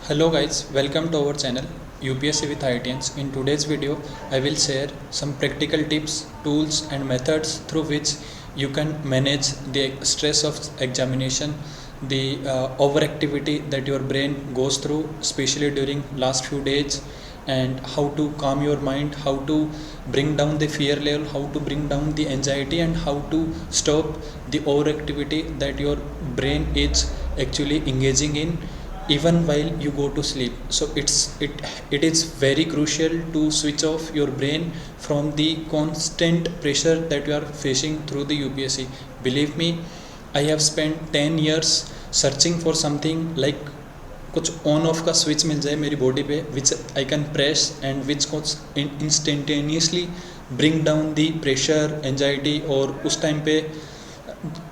Hello guys, welcome to our channel UPSC with IITians. In today's video, I will share some practical tips, tools and methods through which you can manage the stress of examination, the overactivity that your brain goes through, especially during last few days, and how to calm your mind, how to bring down the fear level, how to bring down the anxiety, and how to stop the overactivity that your brain is actually engaging in even while you go to sleep. So it is very crucial to switch off your brain from the constant pressure that you are facing through the UPSC. Believe me, I have spent 10 years searching for something like कुछ on off का switch मिल जाए मेरी body पे which I can press and which कुछ instantaneously bring down the pressure anxiety. और उस time पे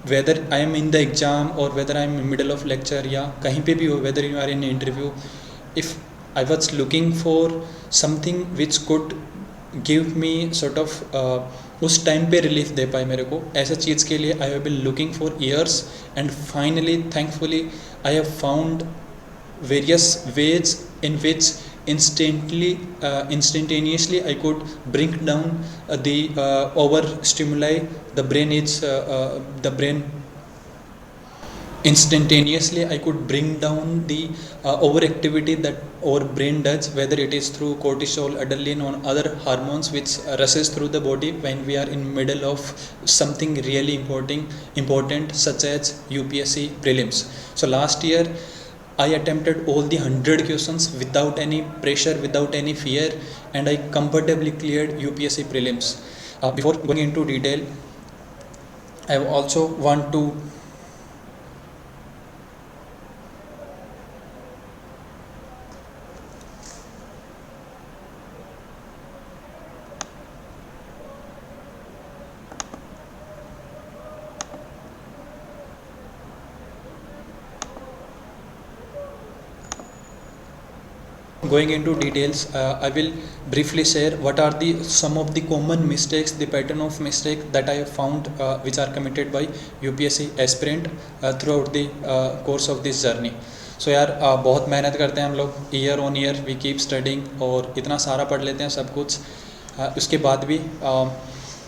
whether I am in the exam और whether I am in middle of lecture या कहीं पे भी हो, whether you are in interview, if I was looking for something which could give me sort of उस time पे relief दे पाए मेरे को, ऐसा चीज़ के लिए I have been looking for years and finally thankfully I have found various ways in which instantaneously I could bring down the overstimuli. The brain instantaneously I could bring down the overactivity that our brain does, whether it is through cortisol, adrenaline or other hormones which rushes through the body when we are in middle of something really important such as UPSC prelims. So last year I attempted all the 100 questions without any pressure, without any fear, and I comfortably cleared UPSC prelims. Before going into detail, I also want to going into details, I will briefly share what are some of the common mistakes, the pattern of mistake that I have found which are committed by UPSC aspirant throughout the course of this journey. So यार बहुत मेहनत करते हैं हम लोग, year on year we keep studying और इतना सारा पढ़ लेते हैं सब कुछ, उसके बाद भी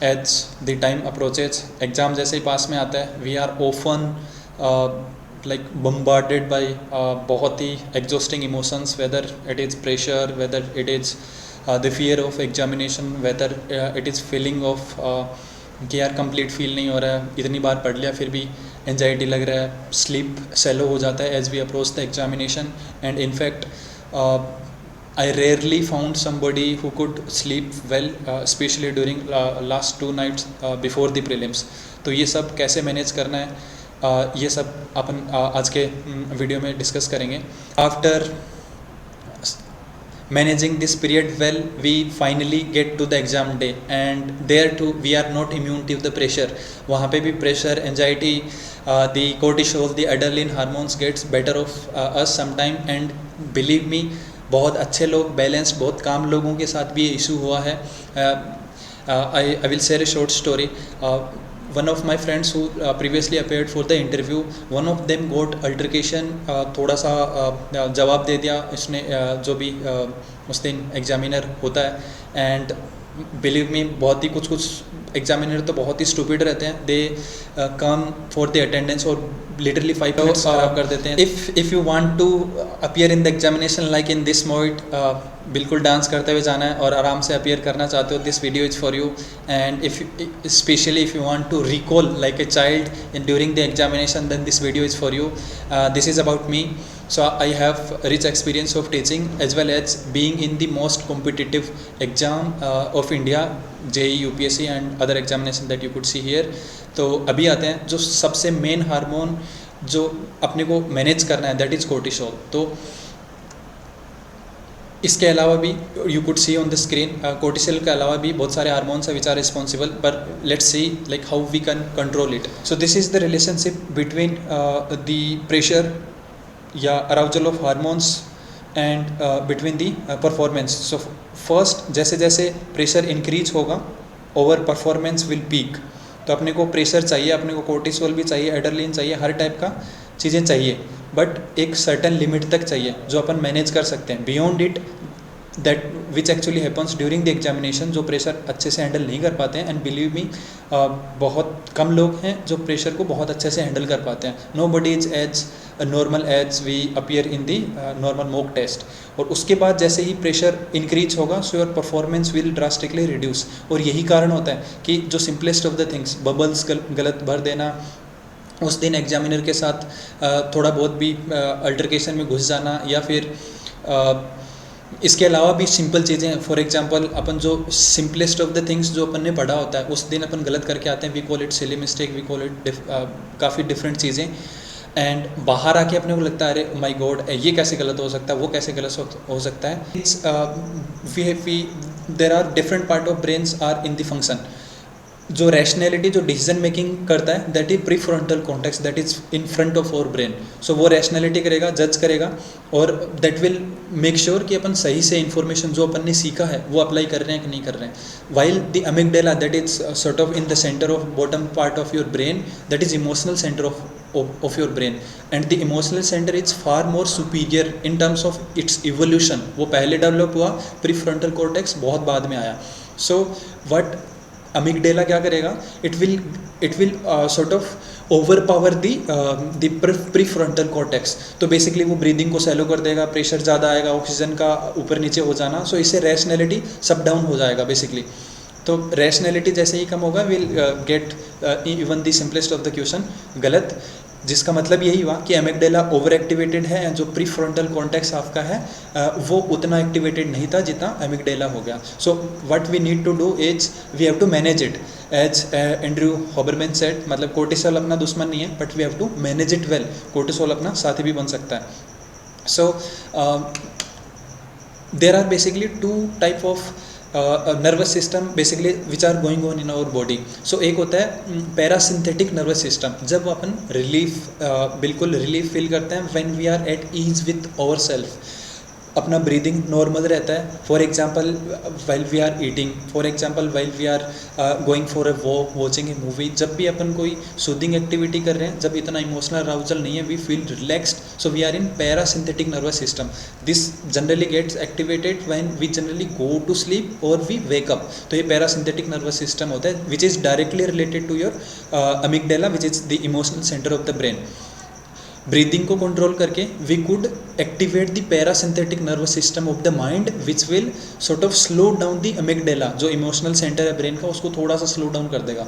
as the time approaches exam जैसे ही पास में आता है we are often like bombarded by बहुत ही exhausting emotions, whether it is pressure, whether it is the fear of examination, whether it is feeling of कि यार complete feel नहीं हो रहा है, इतनी बार पढ़ लिया फिर भी anxiety लग रहा है, sleep shallow हो जाता है as we approach the examination. And in fact I rarely found somebody who could sleep well, especially during last 2 nights before the prelims. तो ये सब कैसे मैनेज करना है, ये सब अपन आज के वीडियो में डिस्कस करेंगे. After managing this period well we finally get to the exam day and there too we are not immune to the pressure. वहाँ पे भी pressure, anxiety, the cortisol, the adrenaline hormones gets better of us sometime. And believe me, बहुत अच्छे लोग, balanced, बहुत काम लोगों के साथ भी ये इशू हुआ है. आई will share A short story. One of my friends who previously appeared for the interview, one of them got altercation, थोड़ा सा जवाब दे दिया इसने, जो भी उस दिन एग्जामिनर होता है. एंड बिलीव मी, बहुत ही कुछ एग्जामिनर तो बहुत ही स्टूपिड रहते हैं, they come for the attendance और लिटरली 5 मिनट्स खराब कर देते हैं. If you want to appear in the examination like in this mode, बिल्कुल डांस करते हुए जाना है और आराम से अपीयर करना चाहते हो, this video is for you. And specially if you want to recall like a child in during the examination, then this video is for you. This is about me. So I have rich experience of teaching as well as being in the most competitive exam of India, JEE, UPSC and other examination that you could see here. तो अभी आते हैं जो सबसे main hormone जो अपने को manage करना है, दैट इज़ कोर्टिसोल. तो इसके अलावा भी you could see on the screen, cortisol के अलावा भी बहुत सारे हार्मोन्स हैं which are responsible, but let's see like how we can control it. So this is the relationship between the pressure या arousal of hormones and between the performance. So first, जैसे जैसे pressure increase होगा over performance will peak. तो अपने को pressure चाहिए, अपने को कोर्टिसोल भी चाहिए, एड्रेनलिन चाहिए, हर टाइप का चीज़ें चाहिए. बट एक सर्टन लिमिट तक चाहिए जो अपन मैनेज कर सकते हैं. Beyond it, that which actually happens during the examination, जो प्रेशर अच्छे से हैंडल नहीं कर पाते हैं. एंड बिलीव मी, बहुत कम लोग हैं जो प्रेशर को बहुत अच्छे से हैंडल कर पाते हैं. Nobody is as normal as we appear in the normal mock test. और उसके बाद जैसे ही प्रेशर इंक्रीज होगा, so your performance will drastically reduce. और यही कारण होता है कि जो simplest of the things, bubbles गलत भर देना, उस दिन एग्जामिनर के साथ थोड़ा बहुत भी अल्टरकेशन में घुस जाना, या फिर इसके अलावा भी सिंपल चीज़ें. फॉर एग्जांपल, अपन जो सिंपलेस्ट ऑफ द थिंग्स जो अपन ने पढ़ा होता है उस दिन अपन गलत करके आते हैं. We call it silly mistake, we call it काफ़ी डिफरेंट चीज़ें. एंड बाहर आके अपने को लगता है अरे माय गॉड, ये कैसे गलत हो सकता है, वो कैसे गलत हो सकता है. It's we there are different part of brains are in the function. जो रैशनैलिटी, जो डिसीजन मेकिंग करता है, that is prefrontal cortex, that is in front of our brain. So वो रैशनैलिटी करेगा, जज करेगा, और दैट विल मेक श्योर कि अपन सही से इन्फॉर्मेशन जो अपन ने सीखा है वो अप्लाई कर रहे हैं कि नहीं कर रहे हैं. While the amygdala, that is sort of in the centre of bottom part of your brain, that is emotional centre of your brain, and the emotional center is far more superior in terms of its evolution. वो पहले develop हुआ, prefrontal cortex बहुत बाद में आया. So what amygdala क्या करेगा, it will sort of over power the prefrontal cortex. तो बेसिकली वो ब्रीदिंग को सैलो कर देगा, प्रेशर ज़्यादा आएगा, ऑक्सीजन का ऊपर नीचे हो जाना. सो इससे रैशनैलिटी सब डाउन हो जाएगा बेसिकली. तो रैशनैलिटी जैसे ही कम होगा, will get even the simplest of the question गलत. जिसका मतलब यही हुआ कि अमिगडाला ओवर एक्टिवेटेड है, एंड जो प्रीफ्रंटल कॉर्टेक्स आपका है वो उतना एक्टिवेटेड नहीं था जितना अमिगडाला हो गया. So what we need to do is we have to manage it. As Andrew Huberman said, मतलब कोर्टिसोल अपना दुश्मन नहीं है, but we have to manage it well. Cortisol अपना साथी भी बन सकता है. So there are basically two type of nervous system basically which are going on in our body. So एक होता है पैरासिंथेटिक नर्वस सिस्टम, जब अपन रिलीफ बिल्कुल रिलीफ फील करते हैं when we are at ease with our self. अपना breathing normal रहता है. For example while we are eating, for example while we are going for a walk, watching a movie. जब भी अपन कोई soothing activity कर रहे हैं, जब इतना इमोशनल अराउजल नहीं है, we feel relaxed. So we are in parasympathetic nervous system. This generally gets activated when we generally go to sleep और वी वेक अप. तो ये पैरासिंथेटिक नर्वस सिस्टम होता है which is directly related to your amygdala, which is the emotional center of the brain. Breathing को control करके we could activate the parasympathetic nervous system of the mind, which will sort of slow down the amygdala. जो emotional center है brain का, उसको थोड़ा सा slow down कर देगा.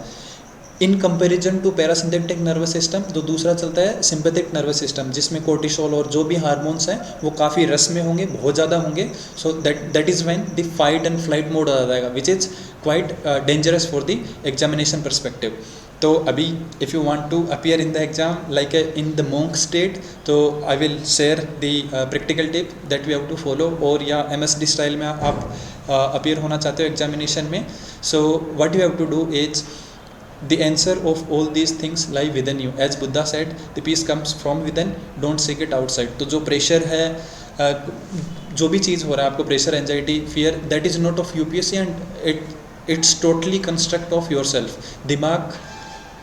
In comparison to parasympathetic nervous system, जो दूसरा चलता है सिंपैथिक नर्वस सिस्टम, जिसमें कोर्टिसोल और जो भी हार्मोन्स हैं वो काफ़ी रस में होंगे, बहुत ज़्यादा होंगे. So that is when the fight and flight mode आ जाएगा, which is quite dangerous for the examination perspective. तो अभी if you want to appear in the exam like in the monk state, तो I will share the practical tip that we have to follow. और या MSD style में आप appear होना चाहते हो एग्जामिनेशन में, so what you have to do is the answer of all these things lie within you. As Buddha said, the peace comes from within, don't seek it outside. तो जो pressure है, जो भी चीज़ हो रहा है आपको, pressure, anxiety, fear, that is not of UPSC and it's totally construct of your self. दिमाग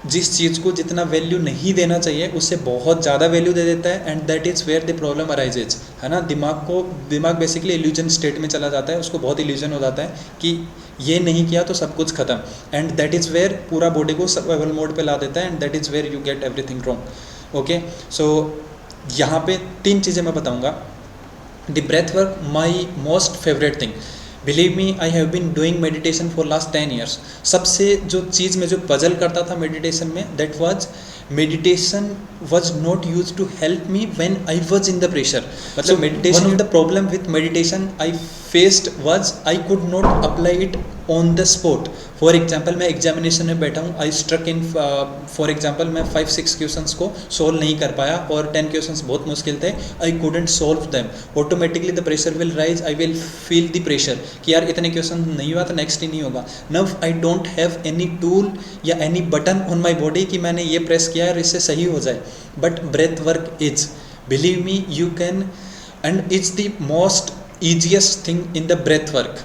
जिस चीज़ को जितना वैल्यू नहीं देना चाहिए उससे बहुत ज़्यादा वैल्यू दे देता है, and that is where the problem arises, है ना. दिमाग बेसिकली इल्यूजन स्टेट में चला जाता है, उसको बहुत इल्यूजन हो जाता है कि ये नहीं किया तो सब कुछ खत्म, एंड दैट इज़ वेयर पूरा बॉडी को सर्वाइवल मोड पे ला देता है, and that is where you get everything wrong. Okay, so यहाँ पे 3 चीज़ें मैं बताऊँगा. The breath work, my most favourite thing. Believe me, I have been doing meditation for last 10 years. सबसे जो चीज़ में जो पजल करता था मेडिटेशन में, that was meditation was not use to help me when I was in the pressure. मतलब meditation, one of the problem with meditation I faced was I could not apply it on the spot. For example, मैं examination में बैठा हूँ, I struck in, for example मैं 5-6 questions को solve नहीं कर पाया, और 10 क्वेश्चंस बहुत मुश्किल थे, I couldn't solve them. Automatically the pressure will rise, I will feel the pressure कि यार इतने क्वेश्चन नहीं हुआ तो नेक्स्ट ही नहीं होगा. Now I don't have any tool या any button on my body कि मैंने ये प्रेस किया और इससे सही हो जाए. But breath work is, believe me, you can, and it's the most easiest thing in the breath work.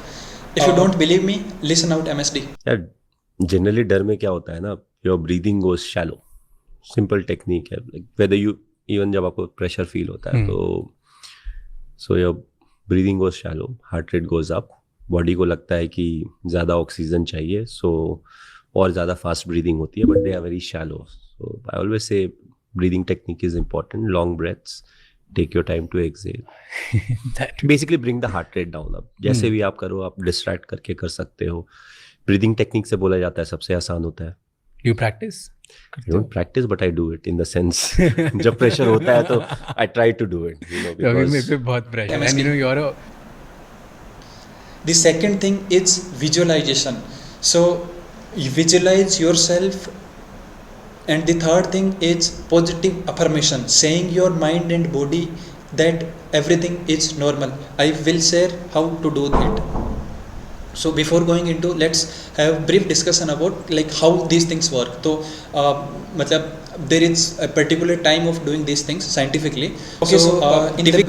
If you don't believe me, listen out MSD. यार जनरली डर में क्या होता है ना, your breathing goes shallow. Simple technique है, whether you even जब आपको प्रेशर फील होता है तो so your breathing goes shallow, heart rate goes up, body को लगता है कि ज़्यादा ऑक्सीजन चाहिए, सो और ज़्यादा फास्ट ब्रीदिंग होती है, but they are very shallow. So I always say breathing technique is important. Long breaths, take your time to exhale, basically bring the heart rate down. अब जैसे भी आप करो, आप डिस्ट्रैक्ट करके कर सकते हो. ब्रीदिंग टेक्निक से बोला जाता है सबसे आसान होता है. You practice? I don't practice, but I do it in the sense जब प्रेशर होता है तो I try to do it, you know, अभी मेरे because पे बहुत प्रेशर है, and you know you're a The second thing is visualization. So you visualize yourself, and the third thing is positive affirmation, saying your mind and body that everything is normal. I will share how to do it. So before going into, let's have brief discussion about like how these things work. So मतलब there is a particular time of doing these things scientifically. Okay, so in the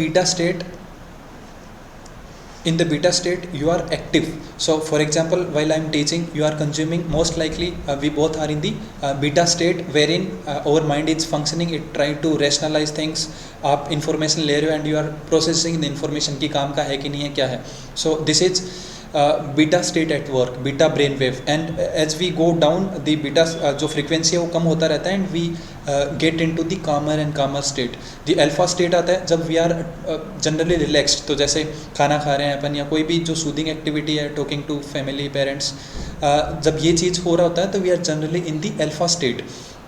beta state you are active. So for example, while I am teaching, you are consuming, most likely we both are in the beta state wherein our mind is functioning, it try to rationalize things. आप information ले रहे हो and you are processing the information कि काम का है कि नहीं है, क्या है. So this is beta state at work, beta brain wave. And as we go down the beta जो फ्रिक्वेंसी है वो कम होता रहता है, and we get into the calmer and calmer state. The alpha state आता है जब वी आर जनरली रिलैक्स्ड. तो जैसे खाना खा रहे हैं अपन या कोई भी जो सूदिंग एक्टिविटी है, टॉकिंग टू फैमिली, पेरेंट्स, जब ये चीज़ हो रहा होता है तो we are generally in the alpha state.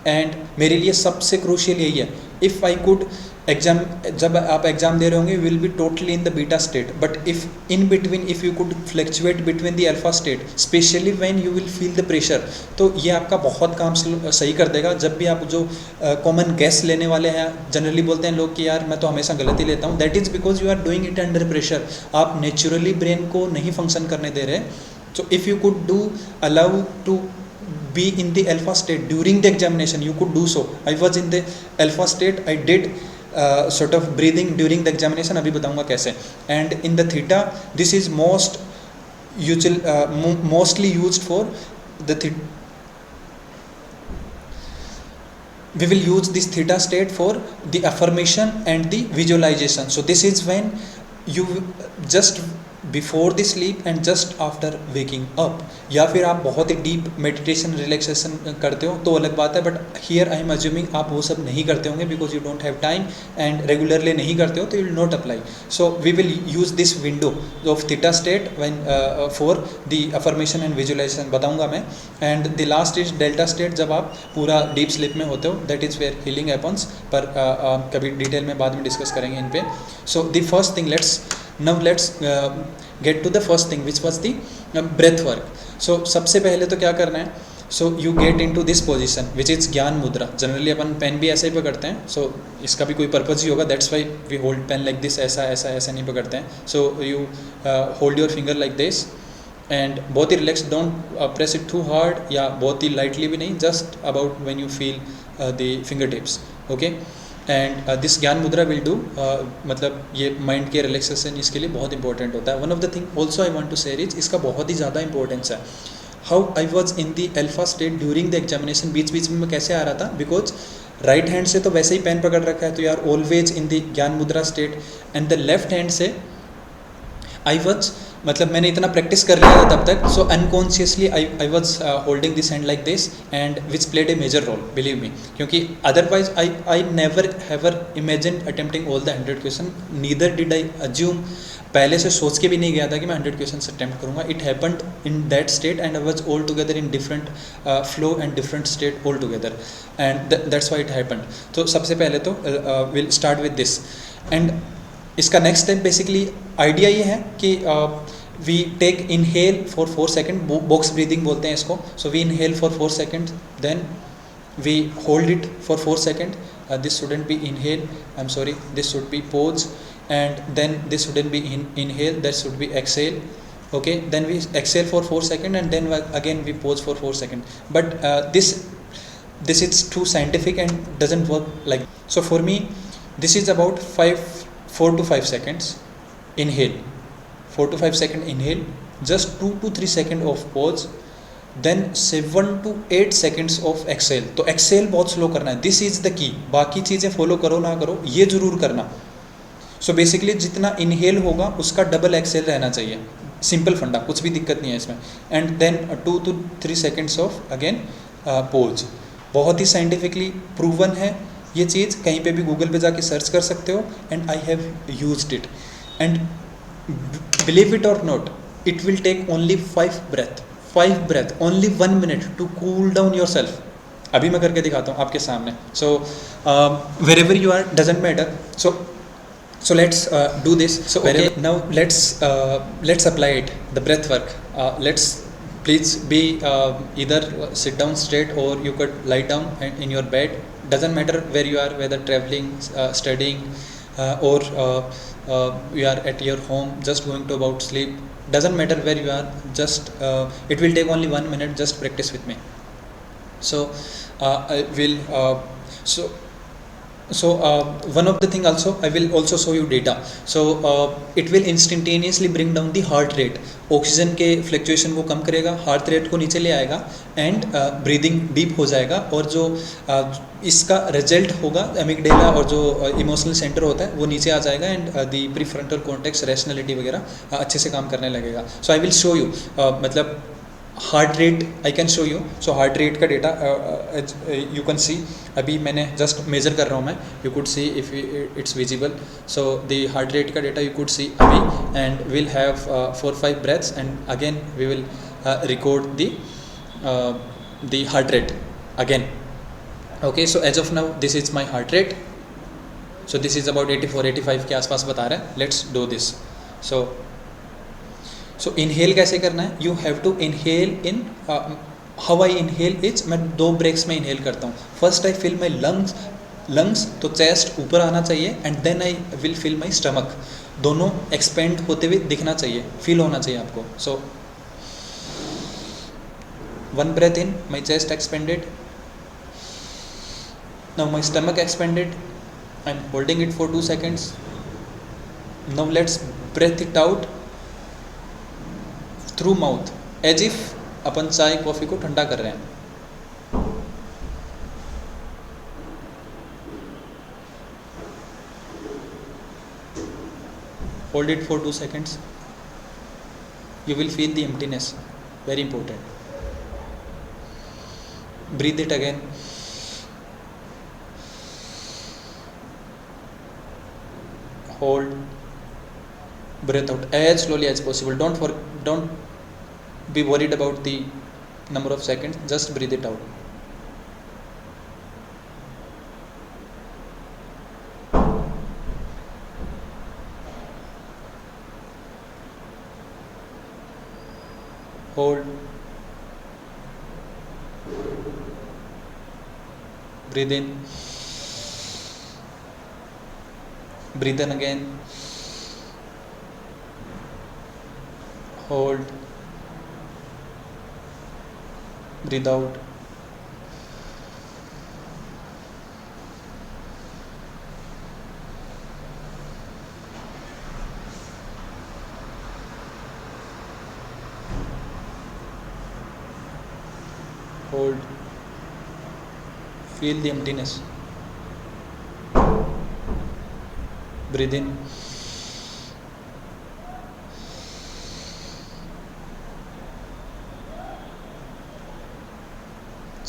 And मेरे लिए सबसे क्रूशियल यही है, इफ़ आई कुड एग्जाम, जब आप एग्जाम दे रहे होंगे will be totally in the beta state, but if in between if you could fluctuate between the alpha state, specially when you will feel the pressure, तो ये आपका बहुत काम सही कर देगा. जब भी आप जो कॉमन गैस लेने वाले हैं, जनरली बोलते हैं लोग कि यार मैं तो हमेशा गलती लेता हूँ, that is because you are doing it under pressure. आप नेचुरली ब्रेन को नहीं फंक्शन करने दे रहे. So if you could do allow to be in the alpha state during the examination, you could do so. I was in the alpha state, I did sort of breathing during the examination, अभी बताऊंगा कैसे. And in the theta, this is mostly used for the we will use this theta state for the affirmation and the visualization. So this is when you just before the sleep and just after waking up. या फिर आप बहुत ही deep meditation relaxation करते हो तो अलग बात है, but here I am assuming आप वो सब नहीं करते होंगे because you don't have time and regularly नहीं करते हो, तो you will not apply. So we will use this window of theta state when for the affirmation and visualization बताऊंगा मैं. And the last is delta state, जब आप पूरा deep sleep में होते हो, that is where healing happens. पर कभी डिटेल में बाद में डिस्कस करेंगे इन पे. So the first thing, let's get to the first thing, which was the breath work. So सबसे पहले तो क्या करना है, so you get into this position which is ज्ञान मुद्रा. जनरली अपन पेन भी ऐसे ही पकड़ते हैं, so इसका भी कोई पर्पज़ ही होगा, that's why we hold pen like this. ऐसा नहीं पकड़ते हैं. So you hold your finger like this and बहुत ही relaxed, don't press it too hard या बहुत ही lightly भी नहीं, just about when you feel the fingertips. Okay. And this ज्ञान मुद्रा विल डू, मतलब ये माइंड के रिलैक्सेशन इसके लिए बहुत इंपॉर्टेंट होता है. One of the thing also I want to share is, इसका बहुत ही ज़्यादा इंपॉर्टेंस है. How I was in the alpha state during the examination. बीच में मैं कैसे आ रहा था, बिकॉज राइट हैंड से तो वैसे ही पेन पकड़ रखा है, तो you are always in the gyan mudra state. And the left hand से आई वॉज, मतलब मैंने इतना प्रैक्टिस कर लिया था तब तक, so unconsciously I was holding this hand like this, and which played a major role, believe me. क्योंकि otherwise I never have imagine attempting all the 100 question, neither did I assume. पहले से सोच के भी नहीं गया था कि मैं 100 क्वेश्चन अटैम्प्ट करूँगा. It happened in that state and I was all together in different flow and different state all together, and that's why it happened. तो सबसे पहले तो will start with this. And इसका नेक्स्ट स्टेप बेसिकली आइडिया ये है कि we take inhale for 4 second, box breathing बोलते हैं इसको. So we inhale for 4 second, then we hold it for 4 second. This shouldn't be inhale, I am sorry, this should be pause, and then this shouldn't be inhale, that should be exhale. Okay, then we exhale for 4 seconds and then again we pause for 4 seconds. But this is too scientific and doesn't work like. So for me, this is about 4 to 5 seconds inhale, 4 to 5 second inhale, just 2 to 3 second of pause, then 7 to 8 seconds of exhale. तो exhale बहुत slow करना है, this is the key. बाकी चीज़ें follow करो ना करो, ये ज़रूर करना. सो बेसिकली जितना इनहेल होगा उसका डबल एक्सेल रहना चाहिए. सिंपल फंडा, कुछ भी दिक्कत नहीं है इसमें. And then 2 to 3 seconds of again pause. बहुत ही साइंटिफिकली प्रूवन है ये चीज़, कहीं पे भी गूगल पे जाके सर्च कर सकते हो. And I have used it. And believe it और not, it will take only 5 breath, only 1 minute to cool down yourself. अभी मैं करके दिखाता हूँ आपके सामने. So wherever you are doesn't matter. So let's do this. So okay, now let's apply it, the breath work. Let's please be either sit down straight or you could lie down in your bed. Doesn't matter where you are, whether traveling, studying, or you are at your home just going to about sleep. Doesn't matter where you are, just it will take only 1 minute. Just practice with me. So I will one of the thing also, I will also show you data. So it will instantaneously bring down the heart rate. Oxygen के fluctuation वो कम करेगा, heart rate को नीचे ले आएगा, and breathing deep हो जाएगा. और जो इसका रिजल्ट होगा, एमिगडेला और जो इमोशनल सेंटर होता है वो नीचे आ जाएगा. And the prefrontal cortex, rationality वगैरह अच्छे से काम करने लगेगा. सो आई विल शो यू, मतलब heart rate I can show you. So heart rate का डेटा यू कैन सी. अभी मैंने जस्ट मेजर कर रहा हूँ मैं, you could see if it's visible. So the heart rate का डेटा यू कुड सी अभी. And will have 4-5 breaths and again we will record the heart rate again. Okay, so as of now this is my heart rate. So this is about 84-85 के आसपास बता रहा है. Let's do this. So inhale कैसे करना है? You have to inhale in how I inhale is, मैं 2 breaks में inhale करता हूँ. First I fill my lungs, तो चेस्ट ऊपर आना चाहिए. And then I will fill my stomach. दोनों एक्सपेंड होते हुए दिखना चाहिए, फील होना चाहिए आपको. सो 1 breath in, my chest expanded. Now my stomach expanded. I'm holding it for 2 seconds. Now let's breathe it out through mouth, as if अपन चाय coffee को ठंडा कर रहे हैं. Hold it for 2 seconds. You will feel the emptiness. Very important. Breathe it again. Hold. Breathe out as slowly as possible. Don't be worried about the number of seconds. Just breathe it out. Hold. Breathe in. Breathe in again. Hold. Breathe out. Hold. Feel the emptiness. Breathe in.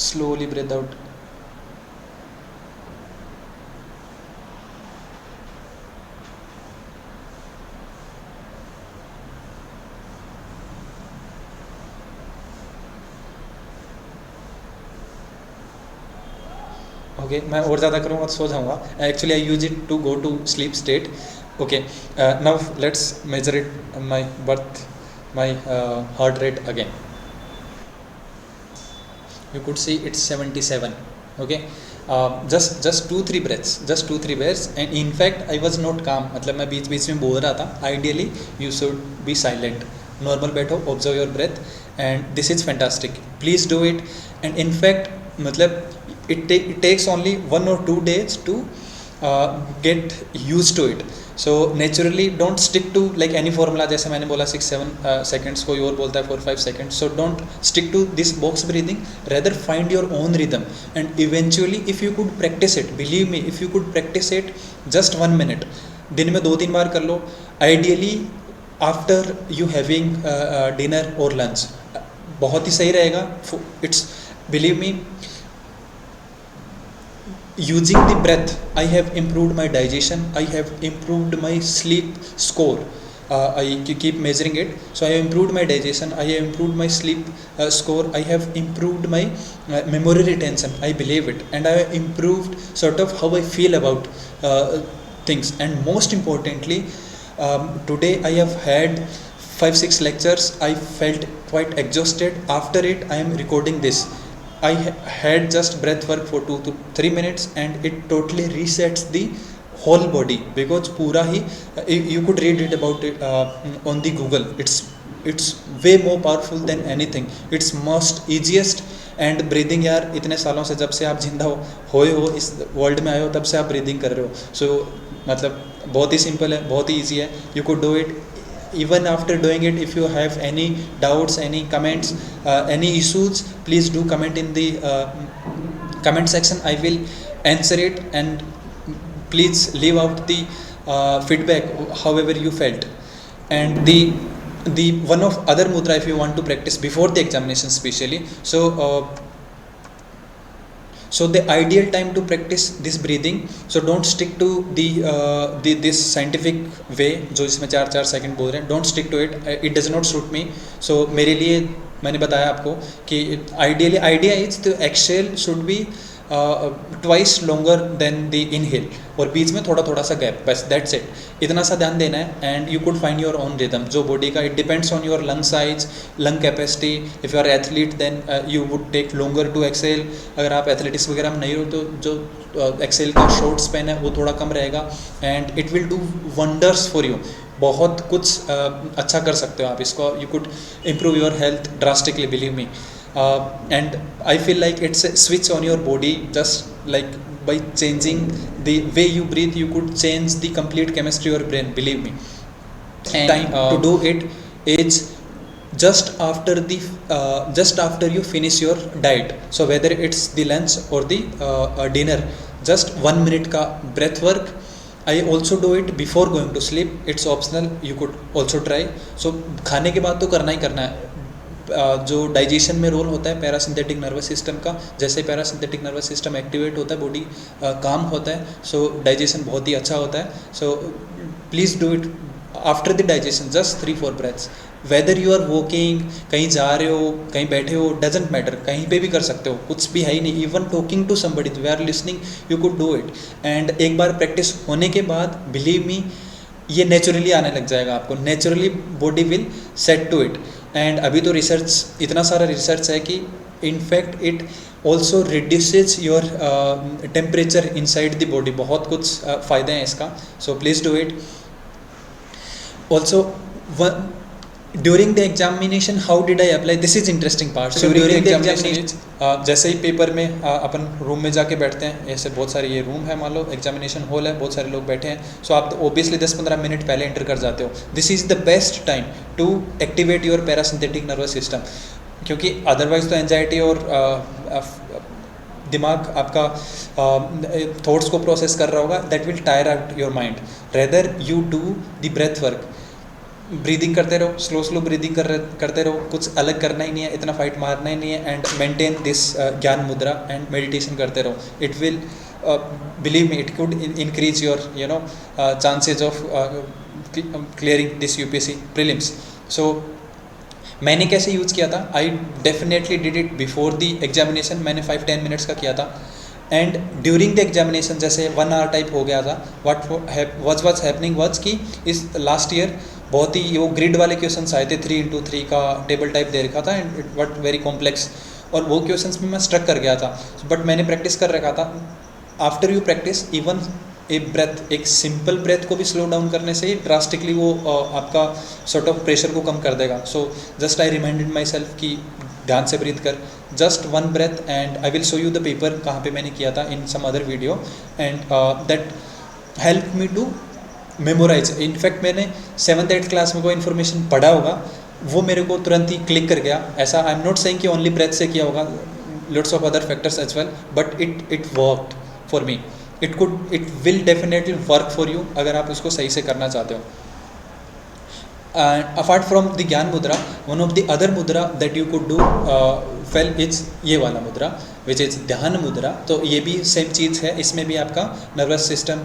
Slowly breathe out. Okay मैं और ज़्यादा करूँगा तो सो जाऊँगा. Actually I use it to go to sleep state. Okay now let's measure it my heart rate again. You could see it's 77. Okay, just 2-3 breaths, and in fact I was not calm. मतलब मैं बीच बीच में बोल रहा था. Ideally you should be silent. Normal बैठो, observe your breath, and this is fantastic. Please do it. And in fact मतलब it takes only 1 or 2 days to get used to it. So naturally don't stick to like any formula, जैसे मैंने बोला 6-7 seconds, कोई और बोलता है 4-5 seconds. So don't stick to this box breathing, rather find your own rhythm. And eventually if you could practice it, believe me, if you could practice it just 1 minute, दिन में 2-3 बार कर लो. Ideally after you having dinner और lunch बहुत ही सही रहेगा. It's, believe me, using the breath I have improved my digestion, I have improved my sleep score. I keep measuring it, so I have improved my digestion, I have improved my sleep score, I have improved my memory retention, I believe it, and I have improved sort of how I feel about things. And most importantly, today I have had 5-6 lectures, I felt quite exhausted. After it I am recording this. I had just breath work for 2 to 3 minutes and it totally resets the whole body, because पूरा ही you could read it about it on the Google. It's way more powerful than anything. It's most easiest. And breathing यार, इतने सालों से, जब से आप जिंदा हो इस वर्ल्ड में आए हो, तब से आप ब्रीदिंग कर रहे हो. सो मतलब बहुत ही सिंपल है, बहुत ही ईजी है. You could do it. Even after doing it, if you have any doubts, any comments, any issues, please do comment in the comment section. I will answer it, and please leave out the feedback however you felt. And the one of other mudra, if you want to practice before the examination especially, so the ideal time to practice this breathing, so don't stick to this scientific way जो इसमें 4-4 second बोल रहे हैं. don't stick to it, it does not suit me. so मेरे लिए, मैंने बताया आपको कि ideally idea is the exhale should be twice longer than the inhale, और बीच में थोड़ा थोड़ा सा गैप, बस that's it. इतना सा ध्यान देना है, and you could find your own rhythm जो बॉडी का. it depends on your lung size, lung capacity. if you are athlete then you would take longer to exhale. अगर आप एथलेटिक्स वगैरह में नहीं हो तो जो एक्सेल का शॉर्ट स्पेन है वो थोड़ा कम रहेगा, and it will do wonders for you. बहुत कुछ अच्छा कर सकते हो आप इसको. you could improve your health drastically, believe me. And I feel like it's a switch on your body, just like by changing the way you breathe, you could change the complete chemistry of your brain, believe me. And time to do it is just after you finish your diet. So whether it's the lunch or the dinner, just 1 minute का breath work. I also do it before going to sleep. It's optional, you could also try. So खाने के बाद तो करना ही करना है. जो digestion में रोल होता है पैरासिम्पैथिक नर्वस सिस्टम का, जैसे पैरासिम्पैथिक नर्वस सिस्टम एक्टिवेट होता है, बॉडी काम होता है, सो डाइजेशन बहुत ही अच्छा होता है. So please do it after the digestion, just 3-4 breaths. Whether you are walking, कहीं जा रहे हो, कहीं बैठे हो, डजेंट मैटर, कहीं पे भी कर सकते हो, कुछ भी है ही नहीं. Even talking to somebody, we are listening, you could do it. And एक बार प्रैक्टिस होने के बाद, बिलीव मी, ये नेचुरली आने लग जाएगा आपको. Naturally body will set to it. And अभी तो रिसर्च, इतना सारा रिसर्च है कि in fact it also reduces your temperature inside the body. बहुत कुछ फ़ायदे हैं इसका. So please do it. Also during the examination, how did I apply, this is interesting part. So during the examination, जैसे ही पेपर में अपन रूम में जाके बैठते हैं, ऐसे बहुत सारे ये रूम है, मान लो एग्जामिनेशन हॉल है, बहुत सारे लोग बैठे हैं. सो आप ऑब्वियसली 10-15 मिनट पहले एंटर कर जाते हो. This is the best time to activate your parasympathetic nervous system, क्योंकि अदरवाइज तो एंजाइटी और दिमाग आपका थॉट्स को प्रोसेस कर रहा होगा, that will tire out your mind. Rather you do the breath work. Breathing करते रहो, स्लो ब्रीदिंग करते रहो, कुछ अलग करना ही नहीं है, इतना फाइट मारना ही नहीं है. एंड मेंटेन दिस ज्ञान मुद्रा एंड मेडिटेशन करते रहो. It will, believe me, it could increase your chances of clearing this UPSC prelims. So मैंने कैसे यूज़ किया था, I definitely did it before the examination. मैंने 5-10 मिनट्स का किया था. एंड ड्यूरिंग द एग्जामिनेशन जैसे 1 आवर टाइप हो गया था. वॉज हैपनिंग वॉज कि इस लास्ट ईयर बहुत ही वो ग्रिड वाले क्वेश्चंस आए थे, 3x3 का टेबल टाइप दे रखा था, and it what very complex, और वो क्वेश्चंस में मैं स्ट्रक कर गया था. बट मैंने प्रैक्टिस कर रखा था. After you practice, even a breath, एक सिंपल ब्रेथ को भी स्लो डाउन करने से ही ड्रास्टिकली वो आपका सॉर्ट ऑफ प्रेशर को कम कर देगा. So just I reminded myself कि ध्यान से ब्रीथ कर, just 1 breath. And I will show you the paper कहाँ पे मैंने किया था in some other video. And that help me to memorise. In fact मैंने 7th-8th क्लास में कोई इन्फॉर्मेशन पढ़ा होगा, वो मेरे को तुरंत ही क्लिक कर गया। ऐसा आई एम नॉट सेइंग कि ओनली ब्रेथ से किया होगा, lots of other factors as well, but it worked for me. It will definitely work for you अगर आप उसको सही से करना चाहते हो. And apart from the ज्ञान मुद्रा, one of the other mudra that you could do well is ये वाला मुद्रा, which is ध्यान मुद्रा. तो ये भी सेम चीज़ है, इसमें भी आपका नर्वस सिस्टम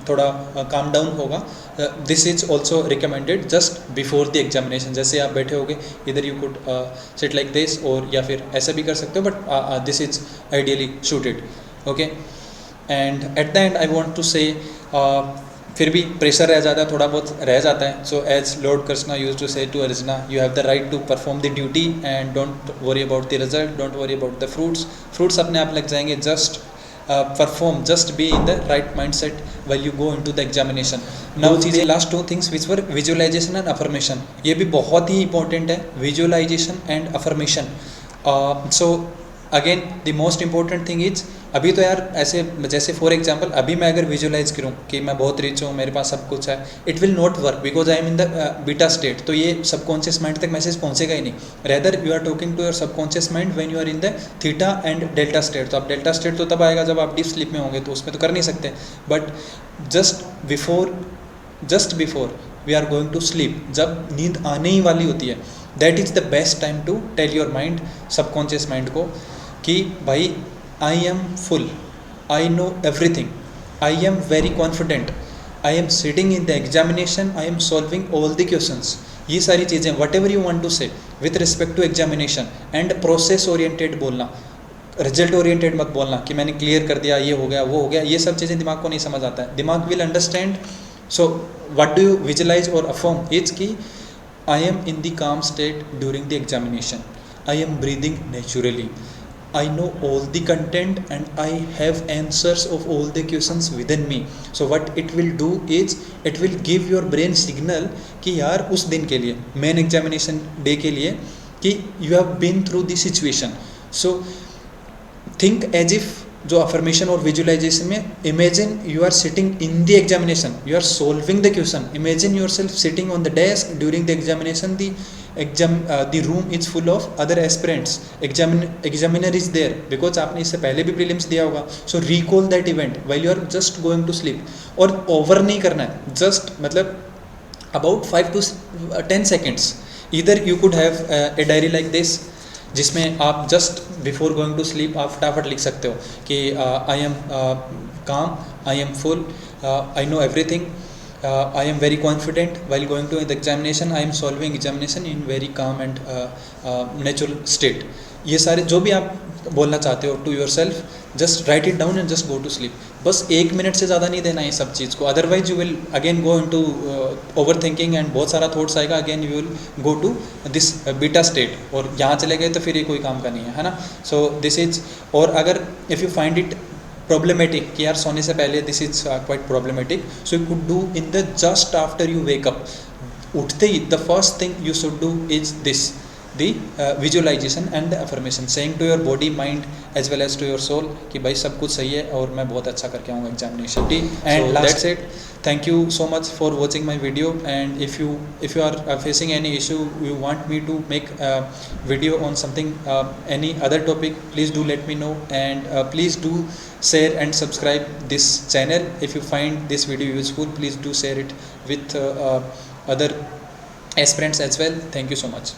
थोड़ा काम डाउन होगा. This is also recommended just before the examination. जैसे आप बैठे होगे, इधर you could sit like this, और या फिर ऐसा भी कर सकते हो, but this is ideally suited. Okay, and at the end I want to say, फिर भी प्रेशर रह जाता है, थोड़ा बहुत रह जाता है. सो as Lord Krishna used to say to Arjuna, you have the right to perform the duty and don't worry about the result, don't worry about the fruits अपने आप लग जाएंगे. Just perform, just be in the right mind set while you go into the examination. Now चीज़ें last 2 things which were visualization and affirmation. ये भी बहुत ही important है, visualization and affirmation. So again the most important thing is, अभी तो यार ऐसे जैसे फॉर एग्जांपल अभी मैं अगर विजुलाइज करूँ कि मैं बहुत रिच हूँ, मेरे पास सब कुछ है, it will not work because I am in the beta state. तो ये सबकॉन्शियस माइंड तक मैसेज पहुँचेगा ही नहीं. Rather you are talking to your subconscious mind when you are in the theta and delta state. तो अब delta state तो तब आएगा जब आप डीप स्लीप में होंगे, तो उसमें तो कर नहीं सकते. But just before we are going to sleep, जब नींद आने ही वाली होती है, that is the best time to tell your mind, subconscious mind को, कि भाई I am full, I know everything, I am very confident, I am sitting in the examination, I am solving all the questions. ये सारी चीज़ें whatever you want to say with respect to examination. And process oriented बोलना, result oriented मत बोलना कि मैंने clear कर दिया, ये हो गया, वो हो गया. ये सब चीज़ें दिमाग को नहीं समझ आता है. दिमाग will understand. So what do you visualise और अफर्म इज कि I am in the calm state during the examination, I am breathing naturally, I know all the content and I have answers of all the questions within me. So what it will do is it will give your brain signal कि यार उस दिन के लिए, main examination day के लिए, कि you have been through the situation. So think as if जो affirmation और visualization में, imagine you are sitting in the examination, you are solving the question. Imagine yourself sitting on the desk during the examination. The room is full of other aspirants. Examiner is there because आपने इससे पहले भी prelims दिया होगा. So recall that event while you are just going to sleep. और over नहीं करना है, just मतलब about 5 to 10 seconds. Either you could have a diary like this, जिसमें आप just before going to sleep आप फटाफट लिख सकते हो कि I am calm, I am full, I know everything, I am very confident while going to the examination, I am solving examination in very calm and natural state. ये सारे जो भी आप बोलना चाहते हो to yourself, just write it down and just go to sleep. बस 1 minute से ज़्यादा नहीं देना ये सब चीज़ को, otherwise you will again go into over thinking and बहुत सारा थॉट्स आएगा. Again you will go to this beta state, और यहाँ चले गए तो फिर ये कोई काम का नहीं है ना. सो दिस इज, और अगर if you find it problematic कि यार सोने से पहले, this is quite problematic, so you could do in the just after you wake up. उठते ही the first thing you should do is this, the visualization and the affirmation, saying to your body, mind as well as to your soul कि भाई सब कुछ सही है और मैं बहुत अच्छा करके आऊँगा examination. And that's it. Thank you so much for watching my video, and if you are facing any issue, you want me to make a video on something, any other topic, please do let me know, and please do share and subscribe this channel. If you find this video useful, please do share it with other aspirants as well. Thank you so much.